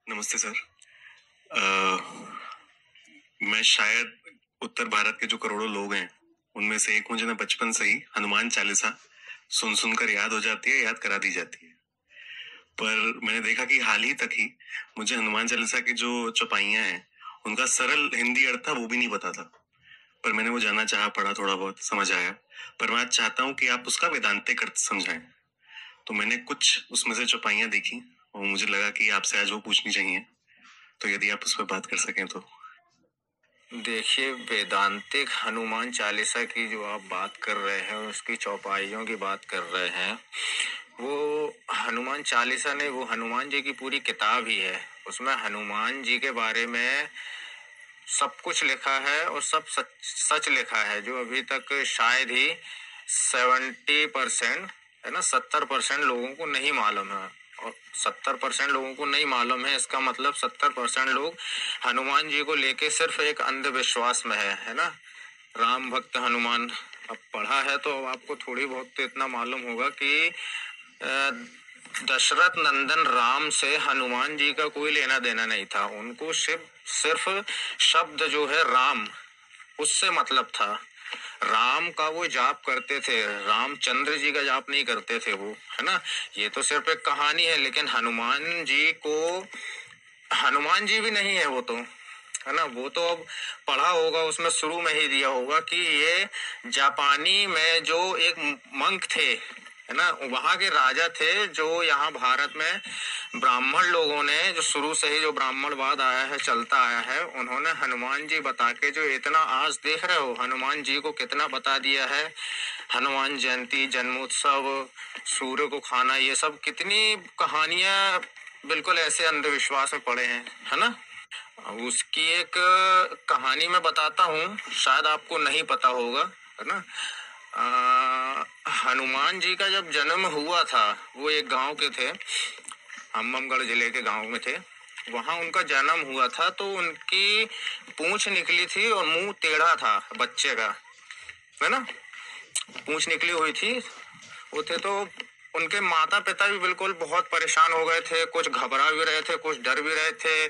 नमस्ते सर। मैं शायद उत्तर भारत के जो करोड़ों लोग हैं उनमें से एक हूँ जिन्हें बचपन से ही हनुमान चालीसा सुन सुनकर याद हो जाती है, याद करा दी जाती है। पर मैंने देखा कि हाल ही तक ही मुझे हनुमान चालीसा की जो चौपाइयां हैं उनका सरल हिंदी अर्थ था वो भी नहीं पता था। पर मैंने वो जानना चाहा, पढ़ा, थोड़ा बहुत समझ आया। पर मैं आज चाहता हूँ कि आप उसका वेदांतिक अर्थ समझाएं। तो मैंने कुछ उसमें से चौपाइयां देखी और मुझे लगा कि आपसे आज वो पूछनी चाहिए। तो यदि आप उस पर बात कर सकें तो। देखिए, वेदांतिक हनुमान चालीसा की जो आप बात कर रहे हैं, उसकी चौपाइयों की बात कर रहे हैं, वो हनुमान चालीसा नहीं, वो हनुमान जी की पूरी किताब ही है। उसमें हनुमान जी के बारे में सब कुछ लिखा है और सब सच लिखा है, जो अभी तक शायद ही 70% है ना, 70% लोगों को नहीं मालूम है। और 70% लोगों को नहीं मालूम है, इसका मतलब 70% लोग हनुमान जी को लेके सिर्फ एक अंधविश्वास में है ना। राम भक्त हनुमान अब पढ़ा है तो आपको थोड़ी बहुत तो इतना मालूम होगा कि दशरथ नंदन राम से हनुमान जी का कोई लेना देना नहीं था। उनको सिर्फ शब्द जो है राम, उससे मतलब था। राम का वो जाप करते थे, रामचंद्र जी का जाप नहीं करते थे वो, है ना। ये तो सिर्फ एक कहानी है, लेकिन हनुमान जी को हनुमान जी भी नहीं है वो तो, है ना। वो तो अब पढ़ा होगा, उसमें शुरू में ही दिया होगा कि ये जापानी में जो एक मंक थे, है ना, वहां के राजा थे, जो यहाँ भारत में ब्राह्मण लोगों ने, जो शुरू से ही जो ब्राह्मणवाद आया है, चलता आया है, उन्होंने हनुमान जी बता के जो इतना आज देख रहे हो हनुमान जी को कितना बता दिया है। हनुमान जयंती, जन्मोत्सव, सूर्य को खाना, ये सब कितनी कहानियां बिल्कुल ऐसे अंधविश्वास में पड़े हैं, है ना। उसकी एक कहानी मैं बताता हूँ, शायद आपको नहीं पता होगा, है ना। हनुमान जी का जब जन्म हुआ था, वो एक गांव के थे, हम्मगढ़ जिले के गांव में थे। वहां उनका जन्म हुआ था तो उनकी पूंछ निकली थी और मुंह टेढ़ा था बच्चे का, है ना। पूंछ निकली हुई थी वो थे, तो उनके माता पिता भी बिल्कुल बहुत परेशान हो गए थे, कुछ घबरा भी रहे थे, कुछ डर भी रहे थे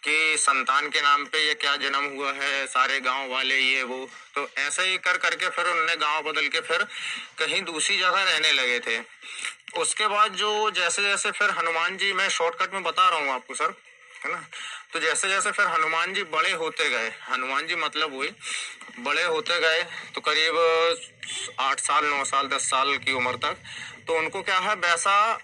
कि संतान के नाम पे ये क्या जन्म हुआ है, सारे गांव वाले ये वो। तो ऐसे ही कर करके फिर उन्होंने गांव बदल के फिर कहीं दूसरी जगह रहने लगे थे। उसके बाद जो जैसे जैसे फिर हनुमान जी, मैं शॉर्टकट में बता रहा हूँ आपको सर, है ना। तो जैसे जैसे फिर हनुमान जी बड़े होते गए, हनुमान जी मतलब हुए बड़े होते गए, तो करीब 8 साल, 9 साल, 10 साल की उम्र तक, तो उनको क्या है, वैसा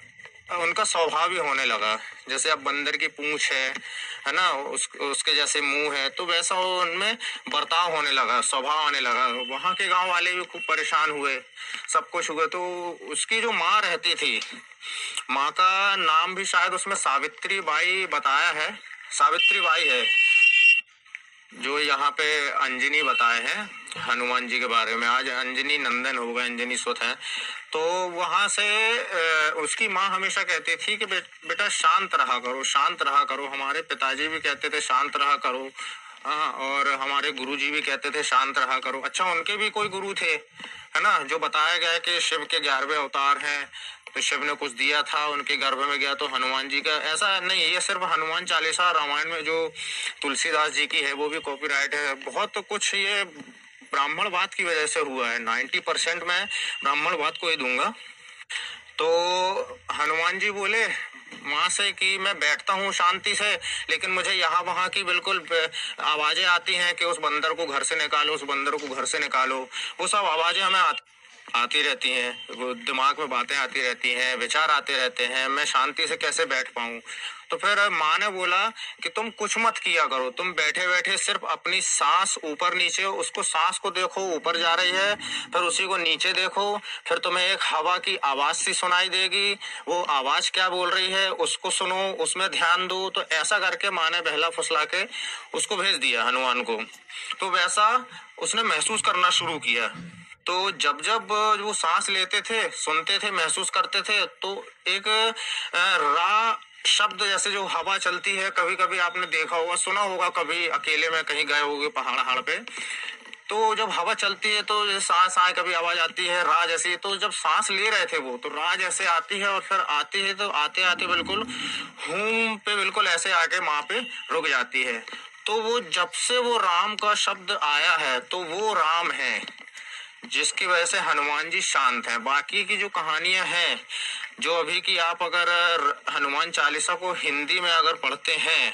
उनका स्वभाव ही होने लगा। जैसे अब बंदर की पूंछ है ना, उसके जैसे मुंह है, तो वैसा उनमें बर्ताव होने लगा, स्वभाव आने लगा। वहां के गांव वाले भी खूब परेशान हुए, सब कुछ हुए। तो उसकी जो माँ रहती थी, माँ का नाम भी शायद उसमें सावित्री बाई बताया है, सावित्री बाई है। जो यहाँ पे अंजनी बताए हैं हनुमान जी के बारे में, आज अंजनी नंदन हो गए, अंजनी सुत है। तो वहां से उसकी माँ हमेशा कहती थी कि बेटा शांत रहा करो, शांत रहा करो। हमारे पिताजी भी कहते थे शांत रहा करो, हाँ, और हमारे गुरुजी भी कहते थे शांत रहा करो। अच्छा, उनके भी कोई गुरु थे, है ना, जो बताया गया कि शिव के 11वें अवतार हैं, तो शिव ने कुछ दिया था, उनके गर्भ में गया तो हनुमान जी का। ऐसा नहीं, ये सिर्फ हनुमान चालीसा रामायण में जो तुलसीदास जी की है वो भी कॉपीराइट है। बहुत कुछ ये ब्राह्मणवाद की वजह से हुआ है। 90% मैं ब्राह्मणवाद को ही दूंगा। तो हनुमान जी बोले माँ से कि मैं बैठता हूँ शांति से, लेकिन मुझे यहाँ वहाँ की बिल्कुल आवाजें आती हैं कि उस बंदर को घर से निकालो, उस बंदर को घर से निकालो। वो सब आवाजें हमें आती रहती हैं, वो दिमाग में बातें आती रहती हैं, विचार आते रहते हैं, मैं शांति से कैसे बैठ पाऊं। तो फिर माँ ने बोला कि तुम कुछ मत किया करो, तुम बैठे बैठे सिर्फ अपनी सांस ऊपर नीचे, उसको सांस को देखो ऊपर जा रही है, फिर उसी को नीचे देखो, फिर तुम्हें एक हवा की आवाज सी सुनाई देगी, वो आवाज क्या बोल रही है उसको सुनो, उसमें ध्यान दो। तो ऐसा करके माँ ने बहला फुसला के उसको भेज दिया हनुमान को। तो वैसा उसने महसूस करना शुरू किया। तो जब जब वो सांस लेते थे, सुनते थे, महसूस करते थे, तो एक रा शब्द, जैसे जो हवा चलती है, कभी कभी आपने देखा होगा, सुना होगा, कभी अकेले में कहीं गए होगे पहाड़ पे, तो जब हवा चलती है तो सांस आए कभी आवाज आती है रा जैसी, तो जब सांस ले रहे थे वो तो रा जैसे आती है और फिर आती है तो आते आते बिल्कुल हूम पे बिल्कुल ऐसे आके माँ पे रुक जाती है। तो वो जब से वो राम का शब्द आया है तो वो राम है जिसकी वजह से हनुमान जी शांत हैं। बाकी की जो कहानियां हैं जो अभी की आप अगर हनुमान चालीसा को हिंदी में अगर पढ़ते हैं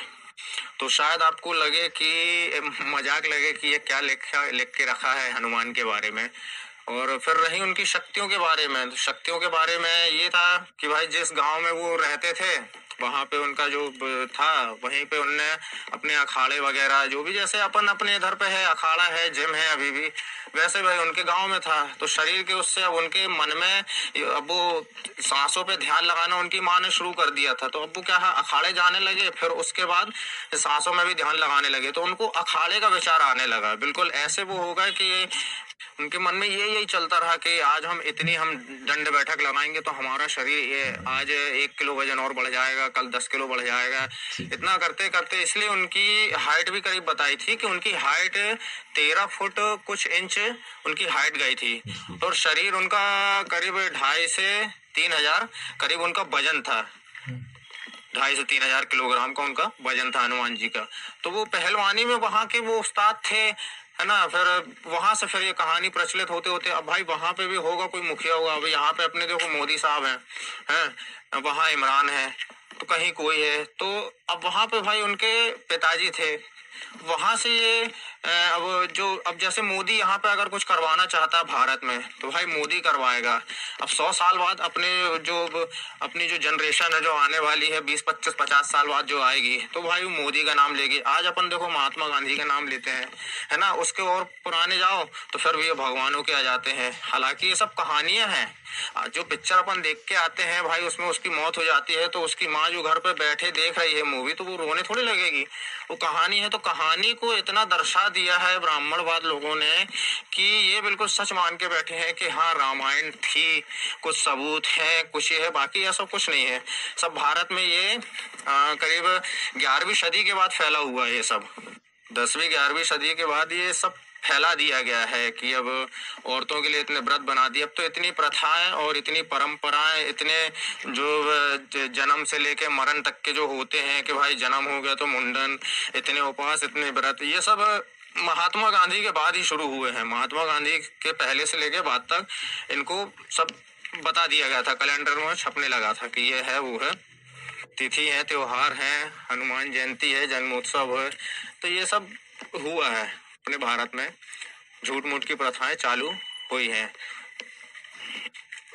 तो शायद आपको लगे कि मजाक लगे कि ये क्या लिख के रखा है हनुमान के बारे में। और फिर रही उनकी शक्तियों के बारे में, तो शक्तियों के बारे में ये था कि भाई जिस गांव में वो रहते थे वहां पे उनका जो था वहीं पे उनने अपने अखाड़े वगैरह जो भी जैसे अपन अपने इधर पे है अखाड़ा है जिम है अभी भी वैसे भाई उनके गांव में था। तो शरीर के उससे अब उनके मन में अब वो सांसों पे ध्यान लगाना उनकी माँ ने शुरू कर दिया था। तो अब वो क्या है अखाड़े जाने लगे, फिर उसके बाद सांसों में भी ध्यान लगाने लगे तो उनको अखाड़े का विचार आने लगा। बिल्कुल ऐसे वो होगा कि उनके मन में यही चलता रहा कि आज हम दंड बैठक लगाएंगे तो हमारा शरीर ये आज 1 किलो वजन और बढ़ जाएगा, कल 10 किलो बढ़ जाएगा। इतना करते करते इसलिए उनकी हाइट भी करीब बताई थी कि उनकी हाइट 13 फुट कुछ इंच उनकी हाइट गई थी और शरीर उनका करीब 2.5 से 3,000 करीब उनका वजन था। 2.5 से 3,000 किलोग्राम का उनका वजन था हनुमान जी का। तो वो पहलवानी में वहां के वो उस्ताद थे है ना। फिर वहां से फिर ये कहानी प्रचलित होते होते अब भाई वहां पे भी होगा कोई मुखिया होगा। अभी यहाँ पे अपने देखो मोदी साहब हैं वहां इमरान है तो कहीं कोई है। तो अब वहां पे भाई उनके पिताजी थे वहां से ये अब जैसे मोदी यहाँ पे अगर कुछ करवाना चाहता है भारत में तो भाई मोदी करवाएगा। अब 100 साल बाद अपनी जो जनरेशन है जो आने वाली है 20, 25, 50 साल बाद जो आएगी तो भाई वो मोदी का नाम लेगी। आज अपन देखो महात्मा गांधी का नाम लेते हैं है ना, उसके और पुराने जाओ तो फिर भी ये भगवानों के आ जाते हैं। हालांकि ये सब कहानियां हैं। जो पिक्चर अपन देख के आते हैं भाई उसमें उसकी मौत हो जाती है तो उसकी माँ जो घर पे बैठे देख रही है मूवी तो वो रोने थोड़ी लगेगी। वो कहानी है तो कहानी को इतना दर्शा दिया है ब्राह्मणवाद लोगों ने कि ये बिल्कुल सच मान के बैठे हैं कि हाँ रामायण थी, कुछ सबूत है, कुछ ये है, बाकी ऐसा कुछ नहीं है। सब भारत में ये करीब 11वीं सदी के बाद फैला हुआ है। ये सब 10वीं 11वीं सदी के बाद ये सब फैला दिया गया है कि अब औरतों के लिए इतने व्रत बना दिए। अब तो इतनी प्रथाएं और इतनी परंपराएं इतने जो जन्म से लेके मरण तक के जो होते हैं कि भाई जन्म हो गया तो मुंडन, इतने उपवास, इतने व्रत, ये सब महात्मा गांधी के बाद ही शुरू हुए हैं। महात्मा गांधी के पहले से लेके बाद तक इनको सब बता दिया गया था, कैलेंडर में छपने लगा था कि ये है वो है, तिथि है, त्योहार है, हनुमान जयंती है, जन्मोत्सव है। तो ये सब हुआ है अपने भारत में। झूठ मूठ की प्रथाएं चालू हुई हैं।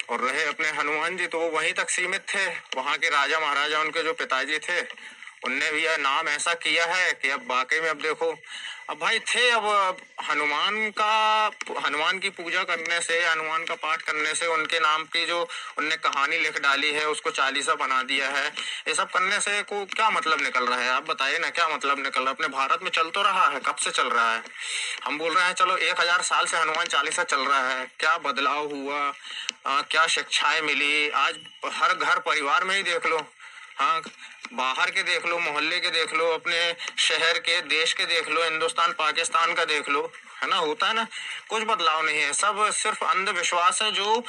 और रहे अपने हनुमान जी तो वो वहीं तक सीमित थे। वहां के राजा महाराजा उनके जो पिताजी थे उनने भी यह नाम ऐसा किया है कि अब वाकई में अब देखो अब भाई थे। अब हनुमान की पूजा करने से, हनुमान का पाठ करने से उनके नाम की जो उनने कहानी लिख डाली है उसको चालीसा बना दिया है। ये सब करने से को क्या मतलब निकल रहा है? आप बताइए ना, क्या मतलब निकल रहा है? अपने भारत में चल तो रहा है, कब से चल रहा है? हम बोल रहे हैं चलो 1000 साल से हनुमान चालीसा चल रहा है, क्या बदलाव हुआ, क्या शिक्षाएं मिली? आज हर घर परिवार में ही देख लो, हाँ बाहर के देख लो, मोहल्ले के देख लो, अपने शहर के, देश के देख लो, हिंदुस्तान पाकिस्तान का देख लो, है ना, होता है ना, कुछ बदलाव नहीं है। सब सिर्फ अंधविश्वास है जो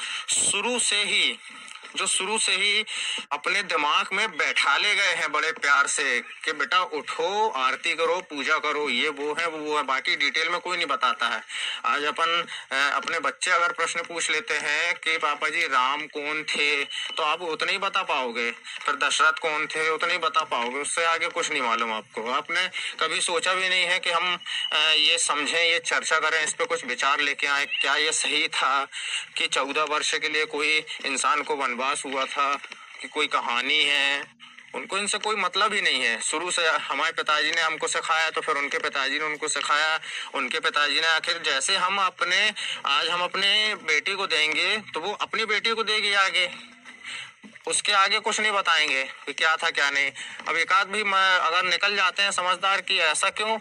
शुरू से ही अपने दिमाग में बैठा ले गए हैं बड़े प्यार से कि बेटा उठो, आरती करो, पूजा करो, ये वो है, बाकी डिटेल में कोई नहीं बताता है। आज अपन अपने बच्चे अगर प्रश्न पूछ लेते हैं कि पापा जी राम कौन थे तो आप उतना ही बता पाओगे, फिर दशरथ कौन थे उतना ही बता पाओगे, उससे आगे कुछ नहीं मालूम आपको। आपने कभी सोचा भी नहीं है कि हम ये समझें, ये चर्चा करें, इस पे कुछ विचार लेके आए, क्या ये सही था कि 14 वर्ष के लिए कोई इंसान को वनवास हुआ था, कि कोई कहानी है? उनको इनसे कोई मतलब ही नहीं है। शुरू से हमारे पिताजी ने हमको सिखाया तो फिर उनके पिताजी ने उनको सिखाया, उनके पिताजी ने आखिर जैसे आज हम अपने बेटी को देंगे तो वो अपनी बेटी को देगी आगे, उसके आगे कुछ नहीं बताएंगे कि क्या था क्या नहीं। अब एक आध भी अगर निकल जाते हैं समझदार कि ऐसा क्यों,